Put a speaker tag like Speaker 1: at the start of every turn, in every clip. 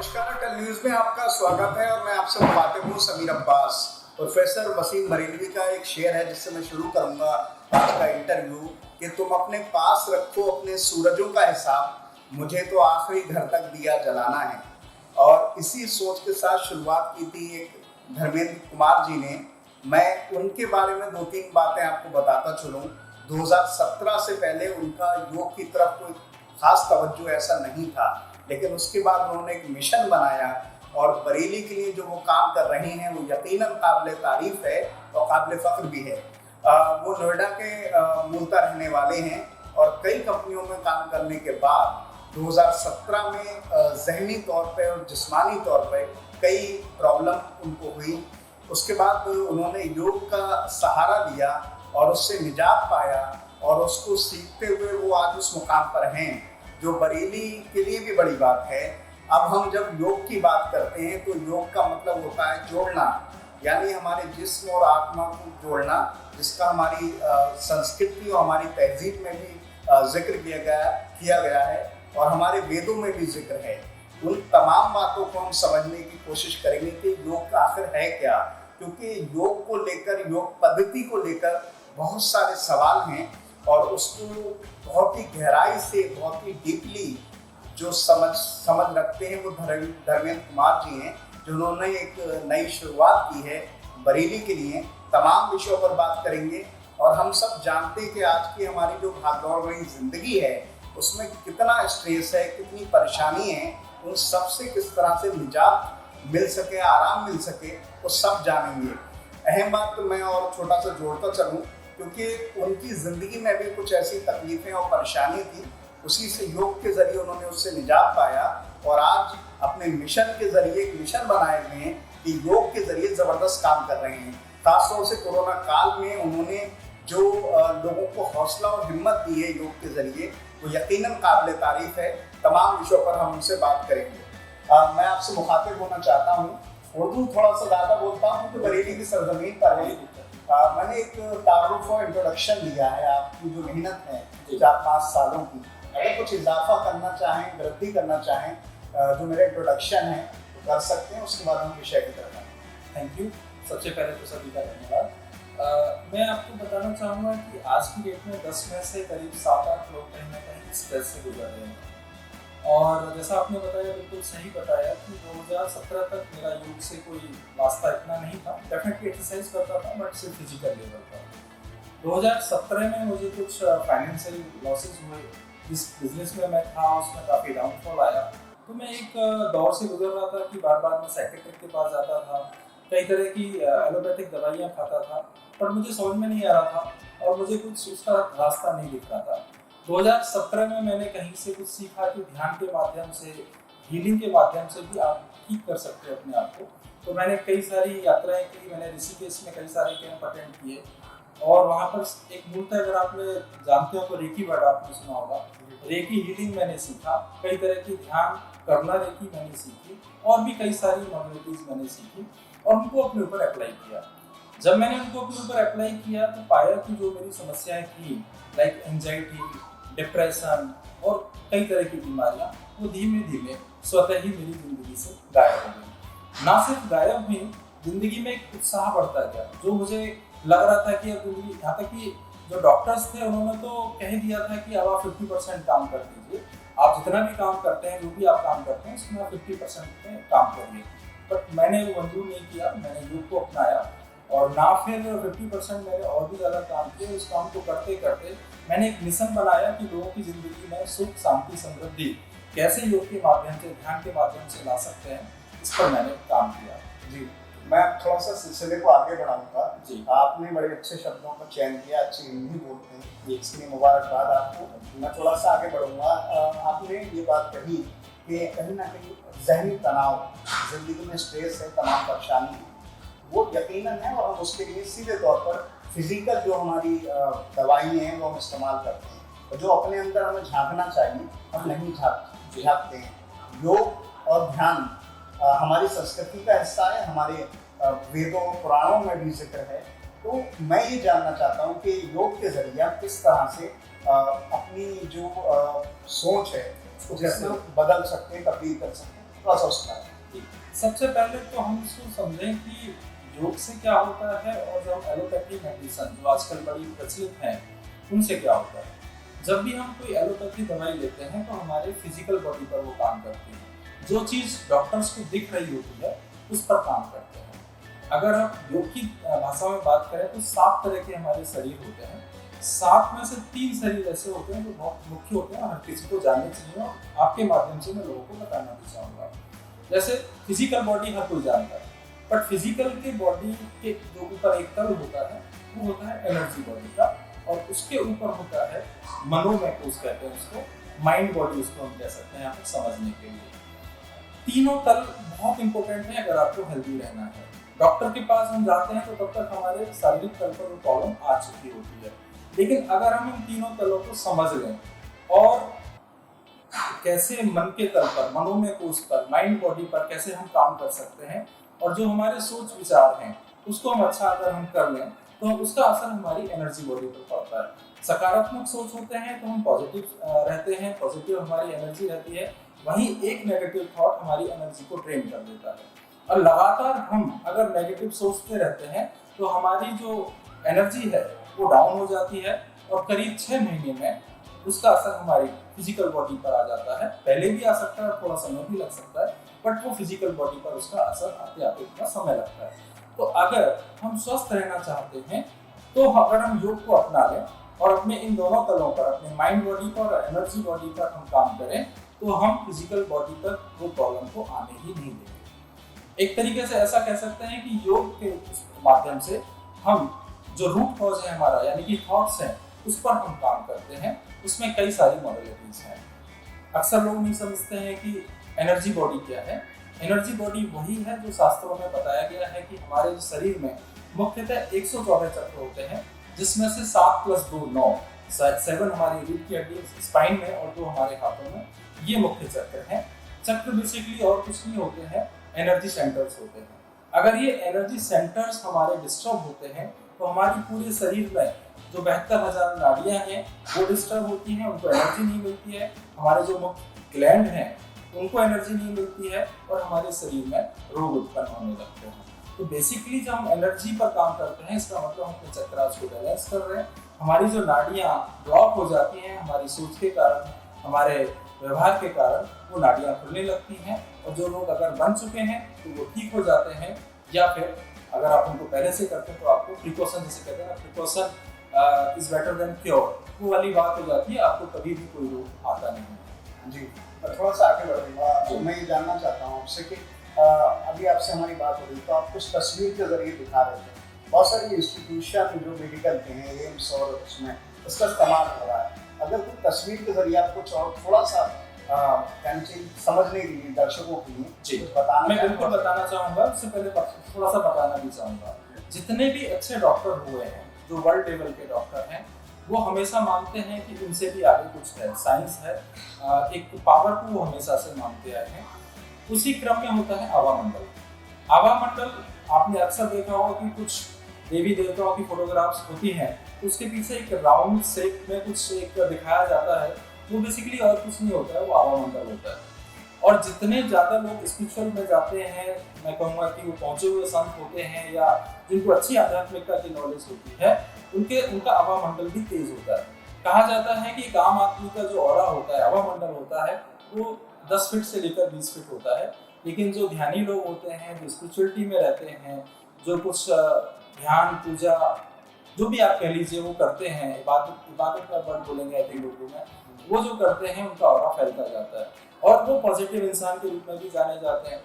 Speaker 1: नमस्कार, अटल न्यूज में आपका स्वागत है और मैं आपसे मुखातिब हूँ समीर अब्बास। प्रोफेसर वसीम बरेलवी का एक शेर है जिससे मैं शुरू करूंगा आज का इंटरव्यू कि तुम अपने पास रखो अपने सूरजों का हिसाब, मुझे तो आखिरी घर तक दिया जलाना है। और इसी सोच के साथ शुरुआत की थी एक धर्मेंद्र कुमार जी ने। मैं उनके बारे में दो तीन बातें आपको बताता चलूँ। 2017 से पहले उनका योग की तरफ कोई खास तवज्जो ऐसा नहीं था, लेकिन उसके बाद उन्होंने एक मिशन बनाया और बरेली के लिए जो वो काम कर रहे हैं वो यकीनन काबिल तारीफ है और काबिल फख्र भी है। वो नोएडा के मूलतः रहने वाले हैं और कई कंपनियों में काम करने के बाद 2017 में जहनी तौर पर और जिस्मानी तौर पर कई प्रॉब्लम उनको हुई। उसके बाद उन्होंने योग का सहारा लिया और उससे निजात पाया और उसको सीखते हुए वो आज उस मुकाम पर हैं, जो बरेली के लिए भी बड़ी बात है। अब हम जब योग की बात करते हैं तो योग का मतलब होता है जोड़ना, यानी हमारे जिस्म और आत्मा को जोड़ना, जिसका हमारी संस्कृति और हमारी तहजीब में भी जिक्र किया गया है और हमारे वेदों में भी जिक्र है। उन तमाम बातों को हम समझने की कोशिश करेंगे कि योग का आखिर है क्या, क्योंकि योग को लेकर, योग पद्धति को लेकर बहुत सारे सवाल हैं और उसको बहुत ही गहराई से, बहुत ही डीपली जो समझ रखते हैं वो धर्मेंद्र कुमार जी हैं, जिन्होंने एक नई शुरुआत की है बरेली के लिए। तमाम विषयों पर बात करेंगे और हम सब जानते हैं कि आज की हमारी जो भागदौड़ भरी जिंदगी है उसमें कितना स्ट्रेस है, कितनी परेशानी है, उन सब से किस तरह से निजात मिल सके, आराम मिल सके, वो सब जानेंगे। अहम बात तो मैं और छोटा सा जोड़ता चलूँ, क्योंकि उनकी ज़िंदगी में भी कुछ ऐसी तकलीफ़ें और परेशानी थी, उसी से योग के ज़रिए उन्होंने उससे निजात पाया और आज अपने मिशन के ज़रिए एक मिशन बनाए हुए हैं कि योग के ज़रिए ज़बरदस्त काम कर रहे हैं। खासतौर से कोरोना काल में उन्होंने जो लोगों को हौसला और हिम्मत दी है योग के ज़रिए, वो यकीनन काबिल तारीफ़ है। तमाम विषयों पर हम उनसे बात करेंगे। मैं आपसे मुखातिब होना चाहता हूँ। उर्दू थोड़ा सा ज़्यादा बोलता हूँ तो बरेली की सरजमीन पर है। मैंने एक तारुफ और इंट्रोडक्शन लिया है, आपकी जो मेहनत है 4-5 सालों की, अगर कुछ इजाफा करना चाहें, वृद्धि करना चाहें, जो मेरा इंट्रोडक्शन है तो कर सकते हैं, उसके बाद हम विषय की तरफ आएंगे।
Speaker 2: Thank you. सबसे पहले तो सभी का धन्यवाद। मैं आपको बताना चाहूँगा कि आज की डेट में 10 में से करीब 7-8 लोग कहीं ना कहीं स्ट्रेस से गुजर रहे हैं। और जैसा आपने बताया, बिल्कुल सही बताया कि 2017 तक मेरा योग से कोई वास्ता इतना नहीं था। डेफिनेटली एक्सरसाइज करता था बट सिर्फ फिजिकल लेवल पर। 2017 में मुझे कुछ फाइनेंशियल लॉसेस हुए। जिस बिजनेस में मैं था उसमें काफ़ी डाउनफॉल आया, तो मैं एक दौर से गुजर रहा था कि बार बार मैं साइकियाट्रिस्ट के पास जाता था, कई तरह की एलोपैथिक दवाइयाँ खाता था, पर मुझे समझ में नहीं आ रहा था और मुझे कुछ उसका रास्ता नहीं दिख रहा था। 2017 में मैंने कहीं से कुछ सीखा कि ध्यान के माध्यम से, हीलिंग के माध्यम से भी आप ठीक कर सकते हो अपने आप को। तो मैंने कई सारी यात्राएं की। मैंने ऋषिकेश में कई सारे कैंप अटेंड किए और वहाँ पर एक मूलतः, अगर आप जानते हो तो रेकी वर्ड आपने सुना होगा, रेकी हीलिंग मैंने सीखा। कई तरह की ध्यान करना रेकी मैंने सीखी और भी कई सारी मॉडलिटीज मैंने सीखी और उनको अपने ऊपर अप्लाई किया। जब मैंने उनको अपने ऊपर अप्लाई किया तो पाया कि जो मेरी समस्याएं थी, लाइक एंजाइटी, डिप्रेशन और कई तरह की बीमारियां, वो धीमे धीमे स्वतः ही मेरी जिंदगी से गायब हो गई। ना सिर्फ गायब हुई, जिंदगी में एक उत्साह बढ़ता गया। जो मुझे लग रहा था कि अब जिंदगी, यहाँ तक कि जो डॉक्टर्स थे उन्होंने तो कह दिया था कि अब आप 50% काम कर दीजिए, आप जितना भी काम करते हैं, जो भी आप काम करते हैं उसमें आप 50% में काम करिए। बट मैंने वो मंजूर नहीं किया। मैंने योग को अपनाया और ना फिर 50% मैंने और भी ज़्यादा काम किया। उस काम को करते करते मैंने एक मिशन बनाया कि लोगों की ज़िंदगी में सुख, शांति, समृद्धि कैसे योग के माध्यम से, ध्यान के माध्यम से ला सकते हैं, इस पर मैंने काम किया।
Speaker 1: जी, मैं थोड़ा सा सिलसिले को आगे बढ़ाऊंगा।
Speaker 2: जी,
Speaker 1: आपने बड़े अच्छे शब्दों का चयन किया, अच्छी हिंदी बोलते हैं, इसके लिए मुबारकबाद आपको। मैं थोड़ा सा आगे बढ़ूंगा। आपने ये बात कही कि कहीं ना कहीं जहनी तनाव, जिंदगी में स्ट्रेस है, तमाम परेशानी है, वो यकीनन है और हम उसके लिए सीधे तौर पर फिजिकल जो हमारी दवाई हैं वो हम इस्तेमाल करते हैं और जो अपने अंदर हमें झांकना चाहिए हम नहीं झांकते हैं। योग और ध्यान हमारी संस्कृति का हिस्सा है, हमारे वेदों पुराणों में भी जिक्र है। तो मैं ये जानना चाहता हूँ कि योग के जरिए आप किस तरह से अपनी जो सोच है उसको कैसे बदल सकते हैं, तब्दील कर सकते हैं। थोड़ा सा उसका।
Speaker 2: सबसे पहले तो हम इसको समझें कि योग से क्या होता है और जो एलोपैथी मेडिसिन जो आजकल बड़ी प्रचलित हैं उनसे क्या होता है। जब भी हम कोई एलोपैथी दवाई लेते हैं तो हमारे फिजिकल बॉडी पर वो काम करती है। जो चीज़ डॉक्टर्स को दिख रही होती है उस पर काम करते हैं। अगर हम योग की भाषा में बात करें तो 7 तरह के हमारे शरीर होते हैं। 7 में से 3 शरीर ऐसे होते हैं जो बहुत मुख्य होते हैं और हर किसी को जानने चाहिए और आपके माध्यम से मैं लोगों को बताना भी चाहूँगा। जैसे फिजिकल बॉडी हर कोई जानता है, बट फिजिकल के बॉडी के जो ऊपर एक तल होता है वो होता है एनर्जी बॉडी का, और उसके ऊपर होता है मनोमैकोस कहते हैं उसको, माइंड बॉडी उसको हम कह सकते हैं यहाँ पर समझने के लिए। तीनों तल बहुत इंपॉर्टेंट है अगर आपको हेल्दी रहना है। डॉक्टर के पास हम जाते हैं तो तब तक हमारे शारीरिक तल पर प्रॉब्लम आ चुकी होती है, लेकिन अगर हम इन तीनों तलों को समझ लें और कैसे मन के तल पर, मनोमैकोस पर, माइंड बॉडी पर कैसे हम काम कर सकते हैं और जो हमारे सोच विचार हैं उसको हम अच्छा अगर हम कर लें तो उसका असर हमारी एनर्जी बॉडी पर पड़ता है। सकारात्मक सोच होते हैं तो हम पॉजिटिव रहते हैं, पॉजिटिव हमारी एनर्जी रहती है। वहीं एक नेगेटिव थॉट हमारी एनर्जी को ड्रेन कर देता है, और लगातार हम अगर नेगेटिव सोचते रहते हैं तो हमारी जो एनर्जी है वो डाउन हो जाती है और करीब 6 महीने में उसका असर हमारी फिजिकल बॉडी पर आ जाता है। पहले भी आ सकता है और थोड़ा समय भी लग सकता है, बट वो फिजिकल बॉडी पर उसका असर आते आते थोड़ा समय लगता है। तो अगर हम स्वस्थ रहना चाहते हैं तो अगर हम योग को अपना लें और अपने इन दोनों तलों पर, अपने माइंड बॉडी पर और एनर्जी बॉडी पर हम काम करें तो हम फिजिकल बॉडी पर वो प्रॉब्लम को आने ही नहीं देंगे। एक तरीके से ऐसा कह सकते हैं कि योग के माध्यम से हम जो रूट कॉज है हमारा, यानी कि थॉट्स हैं, उस पर हम काम करते हैं। उसमें कई सारी मॉडलिटीज हैं। अक्सर लोग नहीं समझते हैं कि एनर्जी बॉडी क्या है। एनर्जी बॉडी वही है जो शास्त्रों में बताया गया है कि हमारे शरीर में मुख्यतः 114 चक्र होते हैं, जिसमें से 7 + 2 9, 7 हमारी रीढ़ की हड्डी स्पाइन में और 2 हमारे हाथों में, ये मुख्य चक्र हैं। चक्र बेसिकली और कुछ नहीं होते हैं, एनर्जी सेंटर्स होते हैं। अगर ये एनर्जी सेंटर्स हमारे डिस्टर्ब होते हैं तो हमारी पूरे शरीर में जो 72,000 नाड़ियाँ हैं वो डिस्टर्ब होती हैं, उनको एनर्जी नहीं मिलती है। हमारे जो मुख्य ग्लैंड हैं उनको एनर्जी नहीं मिलती है और हमारे शरीर में रोग उत्पन्न होने लगते हैं। तो बेसिकली जब हम एनर्जी पर काम करते हैं इसका मतलब हम अपने चक्रास को बैलेंस कर रहे हैं। हमारी जो नाड़ियाँ ब्लॉक हो जाती हैं हमारी सोच के कारण, हमारे व्यवहार के कारण, वो नाड़ियाँ खुलने लगती हैं और जो रोग अगर बन चुके हैं तो वो ठीक हो जाते हैं। या फिर अगर आप उनको पहले से करते हैं तो आपको प्रिकॉशन, जिसे कहते हैं ना, precaution is better than cure, वो वाली बात हो जाती है, आपको कभी भी कोई रोग आता नहीं है।
Speaker 1: जी, मैं थोड़ा सा आगे बढ़ूंगा। तो मैं ये जानना चाहता हूँ आपसे कि अभी आपसे हमारी बात हो रही तो आप कुछ तस्वीर के जरिए दिखा रहे थे। बहुत सारी इंस्टीट्यूशन जो मेडिकल के हैं, एम्स और उसमें उसका इस्तेमाल हो रहा है। अगर कोई तस्वीर के जरिए आप कुछ और थोड़ा सा समझने के लिए, दर्शकों के लिए
Speaker 2: जी
Speaker 1: बताना,
Speaker 2: मैं बिल्कुल बताना चाहूँगा। उससे पहले थोड़ा सा बताना भी चाहूँगा, जितने भी अच्छे डॉक्टर हुए हैं, जो वर्ल्ड लेवल के डॉक्टर हैं, वो हमेशा मानते हैं कि उनसे भी आगे कुछ है, साइंस है, एक पावर को वो हमेशा से मानते आए हैं। उसी क्रम में होता है आवामंडल। आवामंडल आपने अक्सर देखा होगा कि कुछ देवी देवताओं की फोटोग्राफ्स होती हैं, उसके पीछे एक राउंड शेप में कुछ एक दिखाया जाता है, वो बेसिकली और कुछ नहीं होता है, वो आवामंडल होता है। और जितने ज़्यादा लोग स्पिरिचुअल में जाते हैं, मैं कहूँगा कि वो पहुँचे हुए संत होते हैं या जिनको अच्छी आध्यात्मिकता की नॉलेज होती है, उनका आवामंडल भी तेज होता है। कहा जाता है कि एक आम आदमी का जो ऑरा होता है, आवामंडल होता है, वो 10 फीट से लेकर 20 फीट होता है। लेकिन जो ध्यानी लोग होते हैं, जो स्पिरिचुअलिटी में रहते हैं, जो कुछ ध्यान पूजा जो भी आप कह लीजिए वो करते हैं, इबादत का वर्ड बोलेंगे ऐसे लोगों में, वो जो करते हैं उनका ऑरा फैलता जाता है और वो पॉजिटिव इंसान के रूप में भी जाने जाते हैं।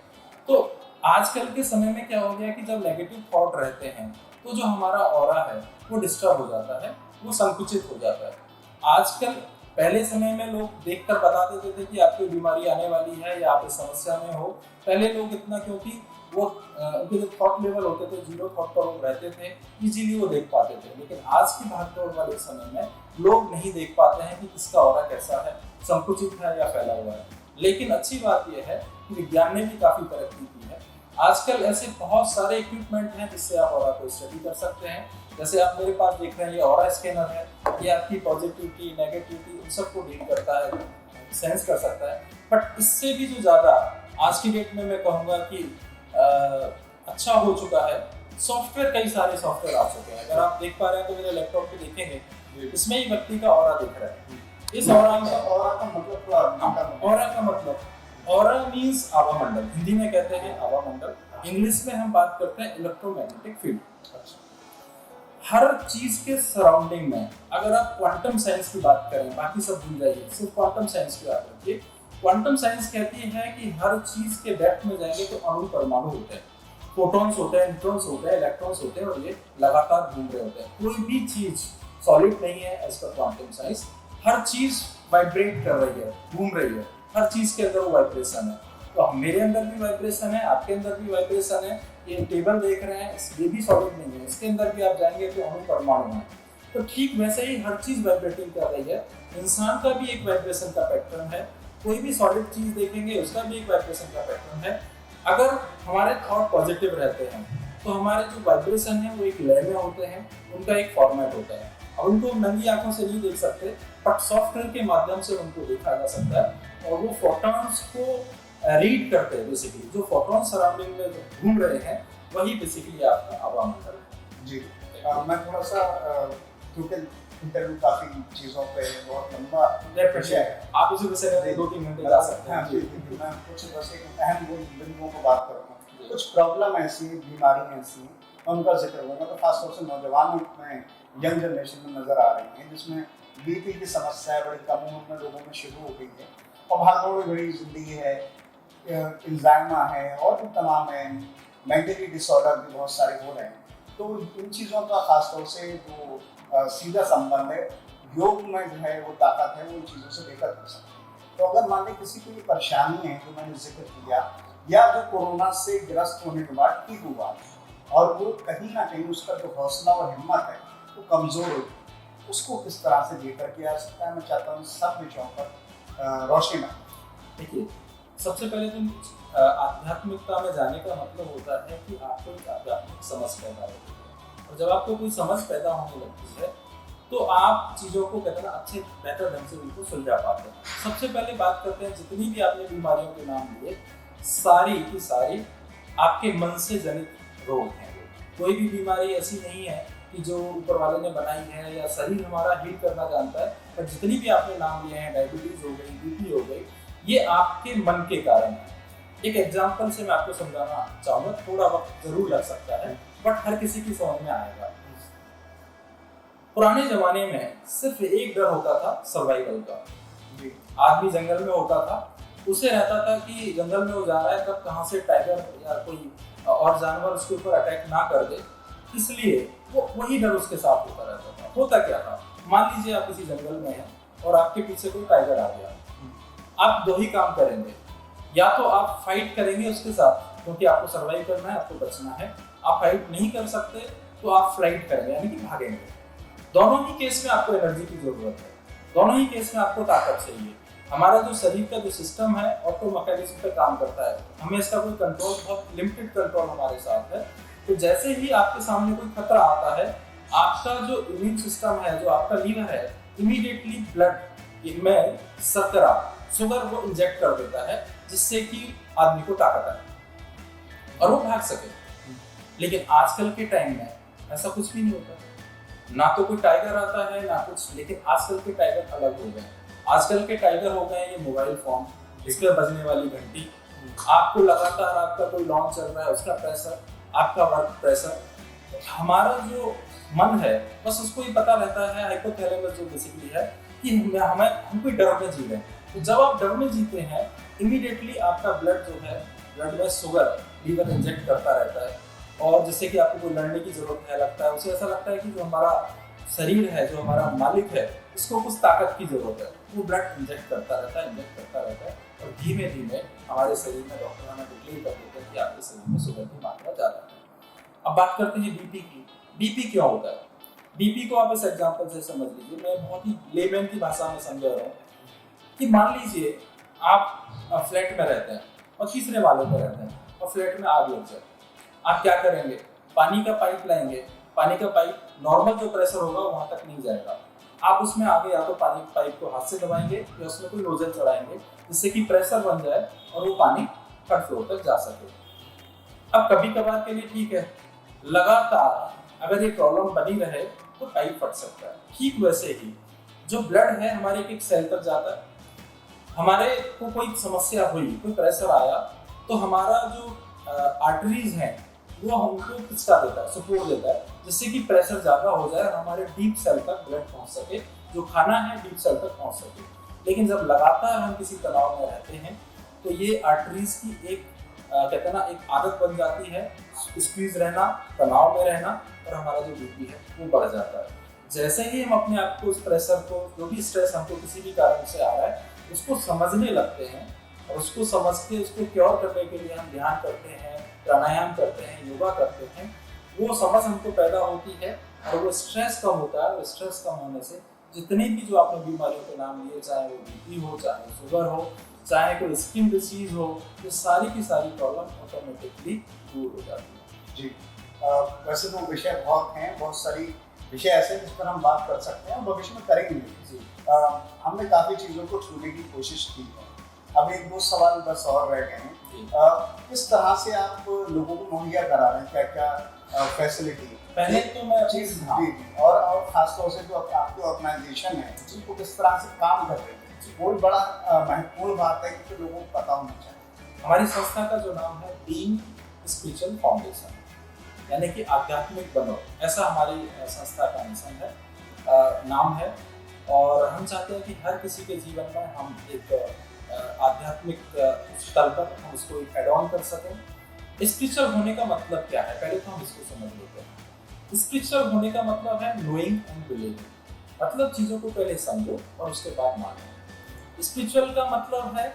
Speaker 2: तो आजकल के समय में क्या हो गया कि जब नेगेटिव थॉट रहते हैं तो जो हमारा ऑरा है वो डिस्टर्ब हो जाता है, वो संकुचित हो जाता है। आजकल पहले समय में लोग देखकर बता देते थे कि आपकी बीमारी आने वाली है या आप इस समस्या में हो। पहले लोग इतना, क्योंकि वो उनके जो थॉट लेवल होते थे, जीरो थॉट पर वो रहते थे, इजीली वो देख पाते थे। लेकिन आज की भागदौड़ वाले समय में लोग नहीं देख पाते हैं कि किसका ऑरा कैसा है, संकुचित है या फैला हुआ है। लेकिन अच्छी बात यह है कि विज्ञान ने भी काफ़ी तरक्की की है। आजकल ऐसे बहुत सारे इक्विपमेंट हैं जिससे आप ऑरा को स्टडी कर सकते हैं। जैसे आप मेरे पास देख रहे हैं, ये ऑरा स्कैनर है, ये आपकी पॉजिटिविटी, नेगेटिविटी उन सबको डील करता है, सेंस कर सकता है। बट इससे भी जो ज़्यादा आज की डेट में मैं कहूँगा कि अच्छा हो चुका है। सॉफ्टवेयर, कई सारे सॉफ्टवेयर आ चुके हैं। अगर आप देख पा रहे हैं तो मेरे लैपटॉप पे देखेंगे, इसमें ही व्यक्ति का ऑरा दिख रहा है। इस ऑरा में
Speaker 1: ऑरा का मतलब थोड़ा
Speaker 2: ऑरा का मतलब, ऑरा मींस आभा मंडल, हिंदी में कहते हैं आभा मंडल, इंग्लिश में हम बात करते हैं इलेक्ट्रोमैग्नेटिक फील्ड। हर चीज के सराउंडिंग में, अगर आप क्वांटम साइंस की बात करें, बाकी सब भूल जाइए, सिर्फ क्वांटम साइंस की बात रखिए। क्वांटम साइंस कहती है कि हर चीज के डेप्थ में जाएंगे तो अणु परमाणु होते हैं, प्रोटॉन्स होते हैं, न्यूट्रॉन्स होते हैं, इलेक्ट्रॉन्स होते हैं, और ये लगातार घूम रहे होते हैं। कोई भी चीज सॉलिड नहीं है एज पर क्वांटम साइंस। हर चीज वाइब्रेट कर रही है, घूम रही है, हर चीज के अंदर वाइब्रेशन है। तो मेरे अंदर भी वाइब्रेशन है, आपके अंदर भी वाइब्रेशन है। ये टेबल देख रहे हैं, ये भी सॉलिड नहीं है, इसके अंदर भी आप जाएंगे तो अणु परमाणु है। तो ठीक वैसे ही हर चीज वाइब्रेटिंग कर रही है। इंसान का भी एक वाइब्रेशन का पैटर्न है, कोई भी सॉलिड चीज देखेंगे उसका भी एक वाइब्रेशन का पैटर्न है। अगर हमारे थॉट पॉजिटिव रहते हैं तो हमारे जो वाइब्रेशन है वो एक लय में होते हैं, उनका एक फॉर्मेट होता है। अब उनको नंगी आंखों से नहीं देख सकते, बट सॉफ्टवेयर के माध्यम से उनको देखा जा सकता है, और वो फोटॉन्स को रीड करते हैं। बेसिकली जो फोटॉन सराउंडिंग में घूम रहे हैं वही बेसिकली आपका आभा मंडल है।
Speaker 1: जी मैं थोड़ा सा क्योंकि इंटरव्यू काफी चीजों पे बहुत लंबा विषय है,
Speaker 2: आप इसी विषय में 2-3 घंटे जा सकते हैं।
Speaker 1: जी मैं कुछ बस एक अहम बिंदुओं को बात करूँगा। कुछ प्रॉब्लम ऐसी, बीमारी ऐसी, उनका जिक्र होगा तो खासतौर से नौजवानों में, यंग जनरेशन में नजर आ रही है, जिसमें बीपी की समस्या बड़ी कम उम्र में लोगों में शुरू हो गई है, और भागदौड़ भरी जिंदगी है, इल्जामा है, और भी तमाम है, मेंटली डिसऑर्डर भी बहुत सारे हो रहे हैं। तो इन चीज़ों का खासतौर से जो सीधा संबंध है, योग में जो है वो ताकत है, वो इन चीज़ों से बेहतर कर सकती है। तो अगर मान लें किसी को ये परेशानी है जो मैंने जिक्र किया, या जो कोरोना से ग्रस्त होने के बाद ठीक हुआ और वो कहीं ना कहीं उसका जो हौसला और हिम्मत है वो कमज़ोर हो, उसको किस तरह से बेहतर किया जा सकता है, मैं चाहता हूँ सब विषयों पर रोशनी में।
Speaker 2: देखिए, सबसे पहले तो आध्यात्मिकता में जाने का मतलब होता है कि आपको एक आध्यात्मिक समझ पैदा होती है, और जब आपको कोई समझ पैदा होने लगती है तो आप चीज़ों को कहते हैं अच्छे बेहतर ढंग से उनको सुलझा पाते हैं। सबसे पहले बात करते हैं, जितनी भी आपने बीमारियों के नाम लिए, सारी की सारी आपके मन से जनित रोग हैं। कोई भी बीमारी ऐसी नहीं है कि जो ऊपर वाले ने बनाई है या शरीर हमारा हील करना जानता है, पर जितनी भी आपने नाम लिए हैं, डायबिटीज हो गई, बीपी हो गई, ये आपके मन के कारण है। एक एग्जाम्पल से मैं आपको समझाना चाहूँगा, थोड़ा वक्त जरूर लग सकता है बट हर किसी की समझ में आएगा। पुराने जमाने में सिर्फ एक डर होता था, सर्वाइवल का। आदमी जंगल में होता था, उसे रहता था कि जंगल में वो जा रहा है तब कहाँ से टाइगर या कोई और जानवर उसके ऊपर अटैक ना कर दे, इसलिए वो वही डर उसके साथ होता रहता था। होता क्या था, मान लीजिए आप किसी जंगल में हैं और आपके पीछे कोई टाइगर आ गया, आप दो ही काम करेंगे, या तो आप फाइट करेंगे उसके साथ क्योंकि आपको सर्वाइव करना है, आपको बचना है। आप फाइट नहीं कर सकते तो आप फ्लाइट करेंगे, यानी कि भागेंगे। दोनों ही केस में आपको एनर्जी की जरूरत है, दोनों ही केस में आपको ताकत चाहिए। हमारा जो शरीर का जो सिस्टम है ऑटो मैकेनिज्म पे काम करता है, हमें इसका कोई कंट्रोल, बहुत लिमिटेड कंट्रोल हमारे साथ है। तो जैसे ही आपके सामने कोई खतरा आता है, आपका जो इम्यून सिस्टम है, जो आपका लीवर है, इमीडिएटली ब्लड में शर्करा, शुगर वो इंजेक्ट कर देता है, जिससे कि आदमी को ताकत आए और वो भाग सके। लेकिन आजकल के टाइम में ऐसा कुछ भी नहीं होता, ना तो कोई टाइगर आता है ना कुछ। लेकिन आजकल के टाइगर अलग हो गए। आजकल के टाइगर हो गए ये मोबाइल फोन, इसमें बजने वाली घंटी, आपको लगातार आपका कोई लॉन्च चल रहा है उसका प्रेशर, आपका वर्क प्रेशर। हमारा जो मन है बस उसको ही पता रहता है, हाइपोथैलेमस जो बेसिकली है, कि हम कोई डर में जी रहे हैं। तो जब आप डर में जीते हैं, इमीडिएटली आपका ब्लड जो है, ब्लड में शुगर लीवर इंजेक्ट करता रहता है, और जिससे कि आपको कोई लड़ने की जरूरत है, लगता है उसे, ऐसा लगता है कि जो हमारा शरीर है, जो हमारा मालिक है, इसको कुछ ताकत की जरूरत है। वो ब्लड इंजेक्ट करता रहता है, और धीमे धीमे हमारे शरीर में डॉक्टर हमें डिक्लेयर कर देते हैं कि आपके शरीर में शुगर की मात्रा ज़्यादा है। अब बात करते हैं बीपी की। बीपी क्यों होता है? बीपी को आप इस एग्जाम्पल से समझ लीजिए, मैं बहुत ही लेमैन की भाषा में समझा रहा हूँ कि मान लीजिए आप फ्लैट में रहते हैं और तीसरे माले पर रहते हैं और फ्लैट में आग लग जाए, आप क्या करेंगे? पानी का पाइप लाएंगे। पानी का पाइप नॉर्मल जो प्रेशर होगा वहां तक नहीं जाएगा, आप उसमें आगे या तो पानी पाइप को हाथ से दबाएंगे या उसमें कोई नोजल चढ़ाएंगे, जिससे कि प्रेशर बन जाए और वो पानी थर्ड फ्लोर तक जा सके। अब कभी कभार के लिए ठीक है, लगातार अगर ये प्रॉब्लम बनी रहे तो पाइप फट सकता है। ठीक वैसे ही जो ब्लड है हमारे एक सेल तक जाता है, हमारे को कोई समस्या हुई, कोई प्रेशर आया, तो हमारा जो आर्टरीज हैं वो हमको खिंचता देता है, सपोर्ट देता है, जिससे कि प्रेशर ज़्यादा हो जाए और हमारे डीप सेल तक ब्लड पहुंच सके, जो खाना है डीप सेल तक पहुंच सके। लेकिन जब लगातार हम किसी तनाव में रहते हैं तो ये आर्टरीज की एक कहते हैं ना, एक आदत बन जाती है, स्क्वीज रहना, तनाव में रहना, और हमारा जो बीपी है वो बढ़ जाता है। जैसे ही हम अपने आप को, उस प्रेशर को, जो भी स्ट्रेस हमको किसी भी कारण से आ रहा है, उसको समझने लगते हैं और उसको समझ के उसको क्योर करने के लिए हम ध्यान करते हैं, प्राणायाम करते हैं, योगा करते हैं, वो समझ हमको पैदा होती है और वो स्ट्रेस कम होता है। और स्ट्रेस कम होने से जितनी भी जो आपने बीमारियों के नाम लिए, चाहे वो बीपी हो, चाहे शुगर हो, चाहे कोई स्किन डिसीज हो, ये सारी की सारी प्रॉब्लम ऑटोमेटिकली दूर हो जाती है।
Speaker 1: जी, वैसे तो विषय बहुत हैं, बहुत सारी विषय ऐसे हैं जिस पर हम बात कर सकते हैं और भविष्य में करेंगे जी। हमने काफ़ी चीज़ों को छूने की कोशिश की है। अब एक दो सवाल बस और रह गए हैं। किस तरह से आप लोगों को मुहैया करा रहे हैं, क्या क्या फैसिलिटी?
Speaker 2: पहले तो मैं
Speaker 1: जी जी, और खासतौर से जो आपकी ऑर्गेनाइजेशन है वो किस तरह से काम कर रही है, वो भी बड़ा महत्वपूर्ण बात है कि लोगों को पता होना चाहिए।
Speaker 2: हमारी संस्था का जो नाम है बीइंग स्पिरिचुअल फाउंडेशन, यानी कि आध्यात्मिक बनो, ऐसा हमारी संस्था का मिशन है, नाम है। और हम चाहते हैं कि हर किसी के जीवन में हम एक आध्यात्मिक स्तर पर हम इसको एड ऑन कर सकें। स्पिरिचुअल होने का मतलब क्या है, पहले तो हम इसको समझ लेते हैं। स्पिरिचुअल होने का मतलब है नोइंग एंड बिलीविंग, मतलब चीज़ों को पहले समझो और उसके बाद मानो। स्पिरिचुअल का मतलब है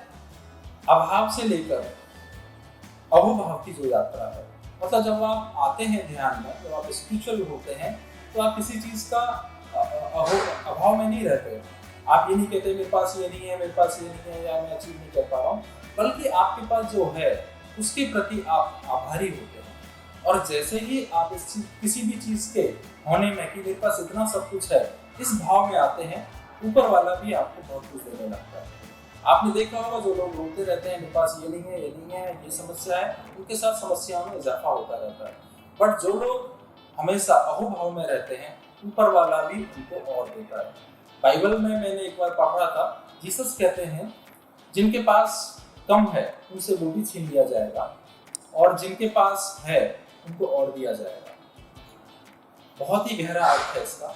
Speaker 2: अभाव से लेकर अहोभाव की जो यात्रा है। मतलब जब आप आते हैं ध्यान में, जब आप स्पिरिचुअल होते हैं, तो आप किसी चीज़ का अभाव में नहीं रहते। आप ये नहीं कहते मेरे पास ये नहीं है, मेरे पास ये नहीं है, या मैं अचीव नहीं कर पा रहा हूँ, बल्कि आपके पास जो है उसके प्रति आप आभारी होते हैं। और जैसे ही आप किसी भी चीज़ के होने में कि मेरे पास इतना सब कुछ है, इस भाव में आते हैं, ऊपर वाला भी आपको बहुत कुछ देने लगता है। आपने देखा होगा जो लोग रोते रहते हैं मेरे पास ये नहीं है, ये नहीं है, ये समस्या है, उनके साथ समस्याओं में इजाफा होता रहता है। बट जो लोग हमेशा अहोभाव में रहते हैं, ऊपर वाला भी उनको और देता है। बाइबल में मैंने एक बार पढ़ा था, जीसस कहते हैं जिनके पास कम है उनसे वो भी छीन लिया जाएगा, और जिनके पास है उनको और दिया जाएगा। बहुत ही गहरा अर्थ है इसका।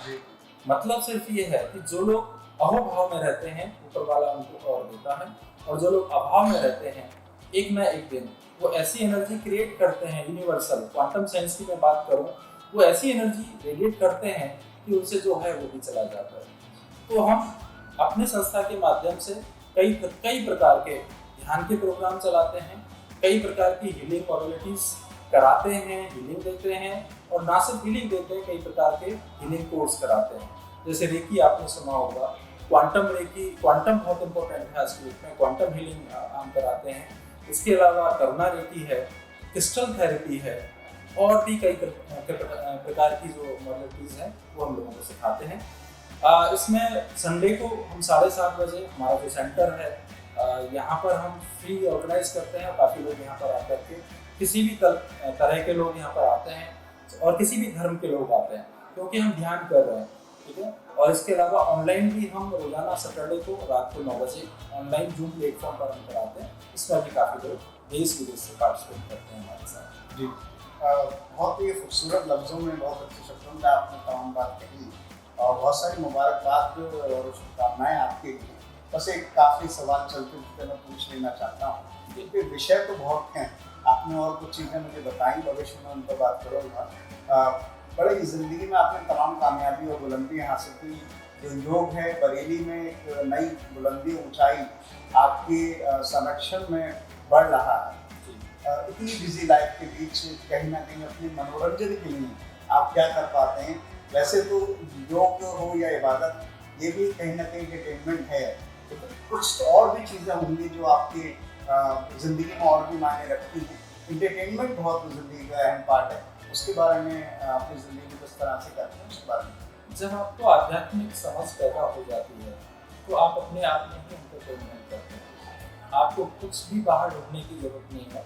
Speaker 2: मतलब सिर्फ ये है कि जो लोग अहोभाव में रहते हैं, ऊपर वाला उनको और देता है, और जो लोग अभाव में रहते हैं, एक ना एक दिन वो ऐसी एनर्जी क्रिएट करते हैं, यूनिवर्सल क्वांटम साइंस की मैं बात करूं, वो ऐसी एनर्जी रेडिएट करते हैं कि उनसे जो है वो भी चला जाता है। तो हम अपने संस्था के माध्यम से कई प्रकार के ध्यान के प्रोग्राम चलाते हैं, कई प्रकार की हीलिंग मॉडलिटीज कराते हैं, हीलिंग देते हैं, और ना सिर्फ हीलिंग देते हैं, कई प्रकार के हीलिंग कोर्स कराते हैं। जैसे रेकी आपने सुना होगा, क्वांटम रेकी, क्वांटम बहुत इंपॉर्टेंट है आज के युग में, क्वांटम हीलिंग हम कराते हैं। इसके अलावा करना रेकी है, क्रिस्टल थेरेपी है, और भी कई प्रकार की जो मॉडलिटीज हैं वो हम लोगों को सिखाते हैं। इसमें संडे को हम 7:30 बजे हमारा जो सेंटर है, यहाँ पर हम फ्री ऑर्गेनाइज करते हैं। काफ़ी लोग यहाँ पर आकर के, किसी भी तरह के लोग यहाँ पर आते हैं और किसी भी धर्म के लोग आते हैं, क्योंकि हम ध्यान कर रहे हैं, ठीक है। और इसके अलावा ऑनलाइन भी हम रोजाना सैटरडे को रात को 9 बजे ऑनलाइन जूम प्लेटफॉर्म पर हम कराते हैं। इसमें भी काफ़ी लोग देश विदेश से पार्टिसिपेट करते हैं हमारे साथ।
Speaker 1: जी, बहुत ही खूबसूरत लफ्ज़ों में, बहुत अच्छे शब्दों में आपने तमाम बात कही, और बहुत सारी मुबारकबाद और शुभकामनाएं आपके लिए। बस एक काफ़ी सवाल चलते चलते मैं पूछ लेना चाहता हूँ, क्योंकि विषय तो बहुत हैं, आपने और कुछ चीज़ें मुझे बताई, भविष्य में उन पर बात करूँगा। बड़ी ज़िंदगी में आपने तमाम कामयाबी और बुलंदी हासिल की। जो योग है, बरेली में एक नई बुलंदी, ऊंचाई आपके संरक्षण में बढ़ रहा है। इतनी बिजी लाइफ के बीच कहीं ना कहीं अपने मनोरंजन के लिए आप क्या कर पाते हैं? वैसे तो योग हो या इबादत, ये भी कहीं ना कहीं एंटरटेनमेंट है, लेकिन कुछ और भी चीज़ें होंगी जो आपकी ज़िंदगी में और भी मायने रखती हैं। एंटरटेनमेंट बहुत ज़िंदगी का अहम पार्ट है, उसके बारे में अपनी ज़िंदगी में किस तरह से करते हैं, उसके बारे में।
Speaker 2: जब आपको आध्यात्मिक समझ पैदा हो जाती है तो आप अपने आप में ही एंटरटेनमेंट करते हैं। आपको कुछ भी बाहर ढूंढने की जरूरत नहीं है।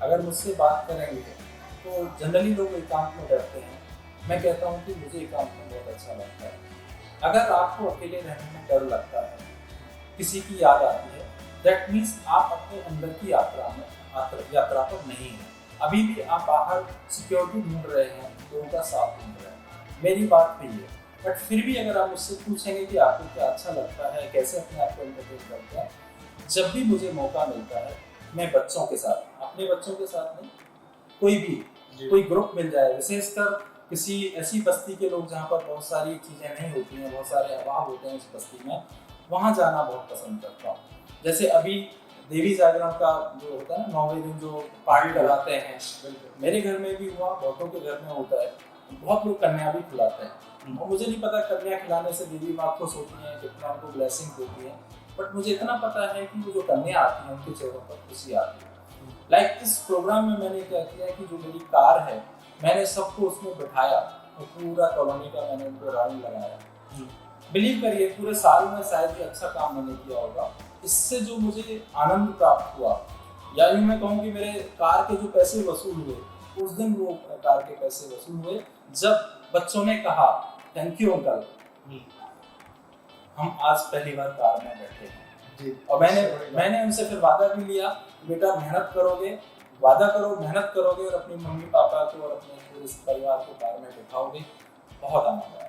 Speaker 2: अगर मुझसे बात करेंगे तो जनरली लोग एकांत में डरते हैं, मैं कहता हूँ कि मुझे एकांत में बहुत अच्छा लगता है। अगर आपको अकेले रहने में डर लगता है, किसी की याद आती है, दैट मीन्स आप अपने अंदर की यात्रा पर नहीं हैं। अभी भी आप बाहर सिक्योरिटी ढूंढ रहे हैं, लोगों का साथ ढूंढ रहे हैं, मेरी बात भी है। बट फिर भी अगर आप मुझसे पूछेंगे कि आपको क्या अच्छा लगता है, कैसे अपने आप को एंटरटेन करते हैं, जब भी मुझे मौका मिलता है मैं बच्चों के साथ, अपने बच्चों के साथ नहीं, कोई ग्रुप मिल जाए, विशेषकर किसी ऐसी बस्ती के लोग जहाँ पर बहुत सारी चीज़ें नहीं होती हैं, बहुत सारे अभाव होते हैं उस बस्ती में, वहाँ जाना बहुत पसंद करता हूँ। जैसे अभी देवी जागरण का जो होता है ना, 9वें दिन जो पार्टी कराते हैं, मेरे घर में भी हुआ, बहुतों के घर में होता है। बहुत लोग कन्या भी खिलाते हैं, और मुझे नहीं पता कन्या खिलाने से देवी माँ खुश होती हैं, कितना उनको ब्लेसिंग देती हैं, बट मुझे इतना पता है कि वो जो कन्या आती हैं उनके चेहरों पर खुशी आती है। लाइक इस प्रोग्राम में मैंने क्या किया कि जो मेरी कार है, मैंने सबको उसमें बिठाया और पूरा कॉलोनी का मैंने उनको राउंड लगाया। बिलीव करिए पूरे साल में शायद ये अच्छा काम मैंने किया होगा। इससे जो मुझे आनंद प्राप्त हुआ, या यूँ मैं कहूँ कि मेरे कार के जो पैसे वसूल हुए, उस दिन वो कार के पैसे वसूल हुए जब बच्चों ने कहा थैंक यू अंकल, हम आज पहली बार कार में बैठे हैं। और मैंने उनसे फिर वादा भी लिया, बेटा मेहनत करोगे, वादा करो मेहनत करोगे और अपनी मम्मी पापा को और अपने पूरे परिवार को कार में बिठाओगे, बहुत आनंद आया।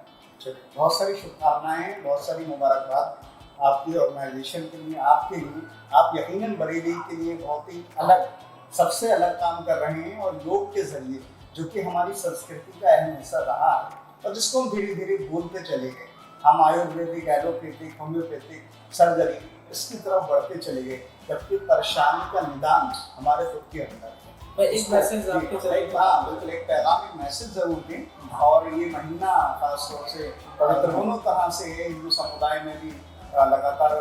Speaker 1: बहुत सारी शुभकामनाएं, बहुत सारी मुबारकबाद आपकी ऑर्गेनाइजेशन के लिए, आपके लिए। आप यकीनन बरेली के लिए बहुत ही अलग, सबसे अलग काम कर रहे हैं, और योग के जरिए, जो कि हमारी संस्कृति का अहम हिस्सा रहा है और जिसको हम धीरे धीरे भूलते चले गए। हम आयुर्वेदिक, एलोपैथिक, होम्योपैथिक, सर्जरी, इसकी तरफ बढ़ते चले गए, जबकि परेशानी का निदान हमारे खुद के अंदर है।
Speaker 2: एक मैसेज आपके चलेगा,
Speaker 1: बिल्कुल एक पैगाम, एक मैसेज जरूर दें। और ये महीना खासतौर से दोनों तरह से हिंदू समुदाय में भी लगातार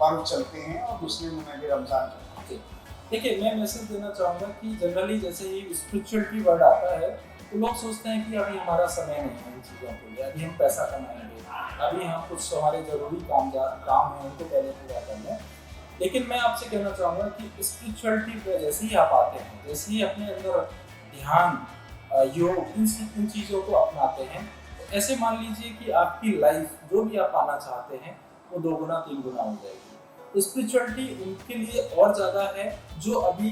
Speaker 1: पर्व चलते हैं और मुस्लिम में भी रमजान चलते हैं।
Speaker 2: देखिए, मैं मैसेज देना चाहूँगा कि जनरली जैसे ही स्पिरिचुअलिटी वर्ड आता है तो लोग सोचते हैं कि अभी हमारा समय नहीं है इन चीज़ों के लिए, अभी हम पैसा कमाएंगे, अभी हम कुछ हमारे ज़रूरी काम हैं उनको पहले पूरा कर लें। लेकिन मैं आपसे कहना चाहूँगा कि स्पिरिचुअलिटी पे जैसे ही आप आते हैं, जैसे ही अपने अंदर ध्यान, योग, इन चीज़ों को अपनाते हैं, तो ऐसे मान लीजिए कि आपकी लाइफ जो भी आप पाना चाहते हैं वो 2 गुना 3 गुना हो जाएगी। स्पिरिचुअलिटी उनके लिए और ज़्यादा है जो अभी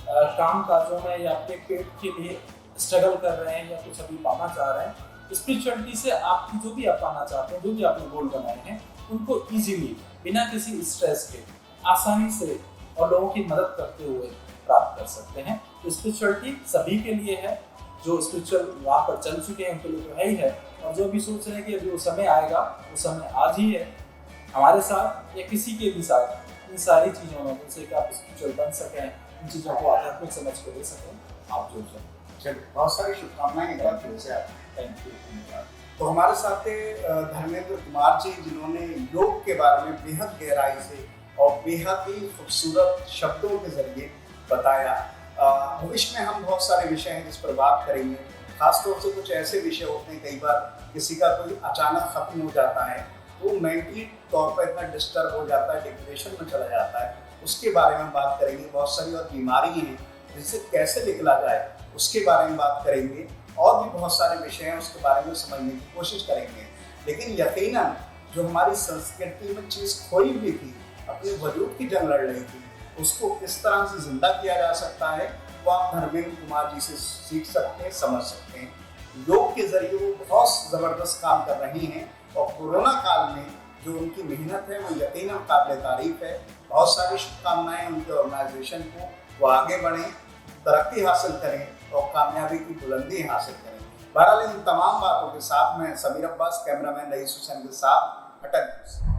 Speaker 2: काम काजों में या अपने पेट के लिए स्ट्रगल कर रहे हैं या कुछ अभी पाना चाह रहे हैं। स्पिरिचुअलिटी से आपकी जो भी आप पाना चाहते हैं, जो भी आपने गोल बनाए हैं, उनको इजीली, बिना किसी स्ट्रेस के, आसानी से और लोगों की मदद करते हुए प्राप्त कर सकते हैं। तो स्पिरिचुअलिटी सभी के लिए है, जो स्पिरिचुअल वहाँ पर चल चुके हैं उनके लिए तो है ही है, और जो भी सोच रहे हैं कि अभी वो समय आएगा, वो समय आज ही है, हमारे साथ या किसी के भी साथ इन सारी चीज़ों में, जैसे कि आप स्पिरिचुअल बन सकें, इन चीज़ों को आध्यात्मिक समझ के दे सकें, आप जुड़ सकते हैं।
Speaker 1: चलिए, बहुत सारी शुभकामनाएं एक बार फिर से आपको।
Speaker 2: Thank you.
Speaker 1: तो हमारे साथ धर्मेंद्र कुमार जी, जिन्होंने योग के बारे में बेहद गहराई से और बेहद ही खूबसूरत शब्दों के जरिए बताया। भविष्य में हम बहुत सारे विषय हैं जिस पर बात करेंगे। खासतौर से कुछ ऐसे विषय होते हैं, कई बार किसी का कोई अचानक खत्म हो जाता है, वो मेंटली तौर पर इतना डिस्टर्ब हो जाता है, डिप्रेशन में चला जाता है, उसके बारे में बात करेंगे। बहुत सारी और बीमारी हैं जिससे कैसे निकला जाए, उसके बारे में बात करेंगे। और भी बहुत सारे विषय हैं, उसके बारे में समझने की कोशिश करेंगे। लेकिन यकीनन जो हमारी संस्कृति में चीज़ खोई हुई थी, अपने वजूद की जंग लड़ रही थी, उसको किस तरह से जिंदा किया जा सकता है, वो आप धर्मेंद्र कुमार जी से सीख सकते हैं, समझ सकते हैं। योग के जरिए वो बहुत ज़बरदस्त काम कर रही हैं, और कोरोना काल में जो उनकी मेहनत है वो यकीनन काबिल तारीफ है। बहुत सारी शुभकामनाएं उनके ऑर्गेनाइजेशन को, वो आगे बढ़ें, तरक्की हासिल करें और कामयाबी की बुलंदी हासिल करें। बहरहाल इन तमाम बातों के साथ मैं समीर अब्बास, कैमरामैन रईस हुसैन के साथ, अटक।